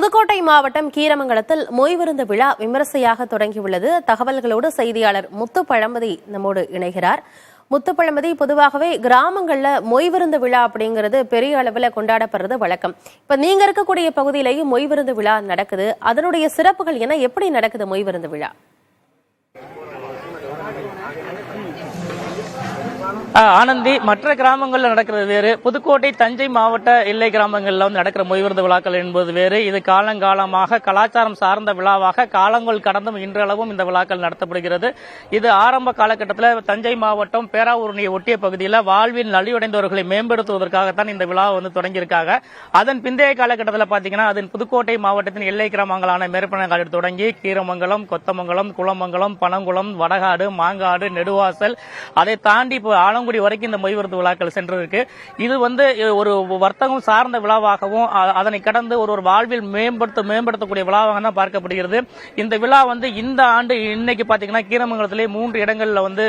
புதுக்கோட்டை மாவட்டம் கீரமங்கலத்தில் மொய்விருந்து விழா விமரிசையாக தொடங்கியுள்ளது. தகவல்களோடு செய்தியாளர் முத்துப்பழம்பதி நம்மோடு இணைகிறார். முத்துப்பழம்பதி, பொதுவாகவே கிராமங்கள்ல மொய்விருந்து விழா அப்படிங்கிறது பெரிய அளவில் கொண்டாடப்படுறது வழக்கம். இப்ப நீங்க இருக்கக்கூடிய பகுதியிலேயும் மொய்விருந்து விழா நடக்குது. அதனுடைய சிறப்புகள் என்ன? எப்படி நடக்குது மொய்விருந்து விழா? ஆனந்தி, மற்ற கிராமங்களில் நடக்கிறது வேறு. புதுக்கோட்டை தஞ்சை மாவட்ட எல்லை கிராமங்களில் வந்து நடக்கிற மொய்விருந்து விழாக்கள் என்பது வேறு. இது காலங்காலமாக கலாச்சாரம் சார்ந்த விழாவாக காலங்கள் கடந்தும் இன்றளவும் இந்த விழாக்கள் நடத்தப்படுகிறது. இது ஆரம்ப காலகட்டத்தில் தஞ்சை மாவட்டம் பேராவூரணியை ஒட்டிய பகுதியில் வாழ்வில் நலிவடைந்தவர்களை மேம்படுத்துவதற்காகத்தான் இந்த விழாவை வந்து தொடங்கியிருக்காங்க. அதன் பிந்தைய காலகட்டத்தில் பார்த்தீங்கன்னா அதன் புதுக்கோட்டை மாவட்டத்தின் எல்லை கிராமங்களான மேற்பனங்காடு தொடங்கி கீரமங்கலம், கொத்தமங்கலம், குளமங்கலம், பனங்குளம், வடகாடு, மாங்காடு, நெடுவாசல், அதை தாண்டி ஆலங்குடி வரைக்கும் இந்த மொய்விருந்து விழாக்கள் சென்றிருக்கு. இது வந்து ஒரு வர்த்தகம் சார்ந்த விழாவாகவும் அதனை கடந்து ஒரு வாழ்வில் மேம்படுத்தக்கூடிய விழாவாக தான் பார்க்கப்படுகிறது. இந்த விழா வந்து இந்த ஆண்டு இன்னைக்கு பாத்தீங்கன்னா கீரமங்கலத்திலே 3 இடங்கள்ல வந்து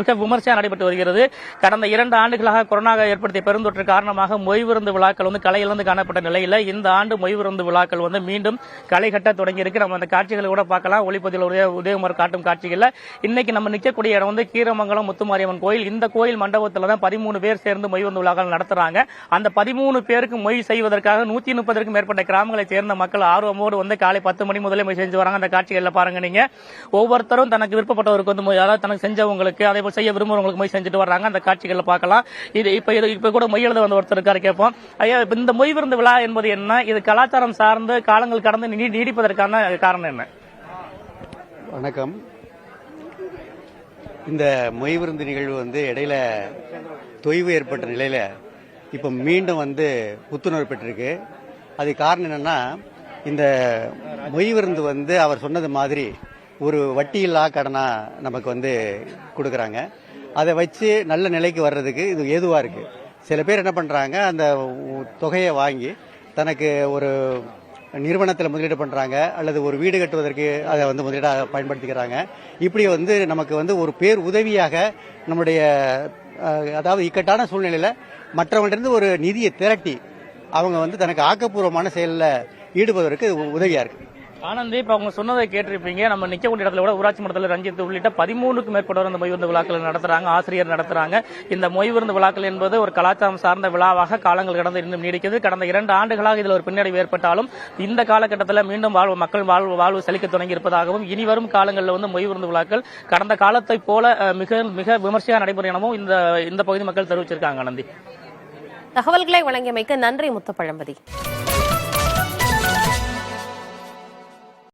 மிக விமர்சையாக நடைபெற்று வருகிறது. கடந்த 2 ஆண்டுகளாக கொரோனா ஏற்படுத்திய பெருந்தொற்று காரணமாக மொய்விருந்து விழாக்கள் வந்து கலையிலிருந்து காணப்பட்ட நிலையில இந்த ஆண்டு மொய்விருந்து விழாக்கள் வந்து மீண்டும் களை கட்ட தொடங்கி இருக்கு. நம்ம அந்த காட்சிகளை கூட பார்க்கலாம். ஒளிப்பதிவில் உதயகுமார் காட்டும் காட்சிகள்ல இன்னைக்கு நம்ம நிற்கக்கூடிய இடம் வந்து கீரமங்கலம் முத்துமாரியம்மன் கோயில். இந்த கோயில் மண்டபத்தில் தான் 13 பேர் சேர்ந்து மொய்விருந்து விழாக்கள் நடத்துறாங்க. அந்த 13 பேருக்கு மொய் செய்வதற்காக 130க்கும் மேற்பட்ட கிராமங்களை சேர்ந்த மக்கள் ஆர்வமோடு வந்து காலை 10 மணி முதலே மொய் செஞ்சு வராங்க. அந்த காட்சிகள்ல பாருங்க நீங்க. ஒவ்வொருத்தரும் தனக்கு விருப்பப்பட்டவருக்கு வந்து மொய், அதாவது தனக்கு செஞ்சவங்களுக்கு, அதே போல் செய்ய விரும்புறவங்களுக்கு மொய் செஞ்சுட்டு வர்றாங்க. அந்த காட்சிகள்ல பார்க்கலாம். இது இப்ப கூட மொய் எழுத வந்த ஒருத்தர் இருக்காரு, கேட்போம். ஐயா, இந்த மொய்விருந்து விழா என்பது என்ன? இது கலாச்சாரம் சார்ந்து காலங்கள் கடந்து நீடிப்பதற்கான காரணம் என்ன? வணக்கம். இந்த மொய்விருந்து நிகழ்வு வந்து இடையில தொய்வு ஏற்பட்ட நிலையில இப்ப மீண்டும் வந்து புத்துணர்வு பெற்றிருக்கு. அது காரணம் என்னன்னா, இந்த மொய்விருந்து வந்து அவர் சொன்னது மாதிரி ஒரு வட்டியில்லா கடனா நமக்கு வந்து கொடுக்கறாங்க. அதை வச்சு நல்ல நிலைக்கு வர்றதுக்கு இது ஏதுவா இருக்கு. சில பேர் என்ன பண்றாங்க, அந்த தொகையை வாங்கி தனக்கு ஒரு நிறுவனத்தில் முதலீடு பண்றாங்க, அல்லது ஒரு வீடு கட்டுவதற்கு அதை வந்து முதலீடாக பயன்படுத்திக்கிறாங்க. இப்படி வந்து நமக்கு வந்து ஒரு பேர் உதவியாக நம்முடைய, அதாவது இக்கட்டான சூழ்நிலையில மற்றவங்களிருந்து ஒரு நிதியை திரட்டி அவங்க வந்து தனக்கு ஆக்கப்பூர்வமான செயலில் ஈடுபடுவதற்கு உதவியா இருக்கு. ஆனந்தி, இப்ப அவங்க சொன்னதை கேட்டிருப்பீங்க. நம்ம நிக்கக்கூடிய இடத்துல கூட ஊராட்சி மன்றத்தில் ரஞ்சித் உள்ளிட்ட 13க்கும் மேற்பட்டவர் இந்த மொய்விருந்து விழாக்கள் நடத்துறாங்க, ஆசிரியர் நடத்துறாங்க. இந்த மொய்விருந்து விழாக்கள் என்பது ஒரு கலாச்சாரம் சார்ந்த விழாவாக காலங்கள் கடந்து இன்னும் நீடிக்கிறது. கடந்த 2 ஆண்டுகளாக இதில் ஒரு பின்னடைவு ஏற்பட்டாலும் இந்த காலகட்டத்தில் மீண்டும் மக்கள் வாழ்வு செழிக்க தொடங்கி இருப்பதாகவும், இனி வரும் காலங்களில் வந்து மொய்விருந்து விழாக்கள் கடந்த காலத்தை போல மிக மிக விமர்சையாக நடைபெறும் எனவும் இந்த பகுதி மக்கள் தெரிவிச்சிருக்காங்க. ஆனந்தி, தகவல்களை வழங்கியமைக்கு நன்றி முத்துப்பழம்பதி.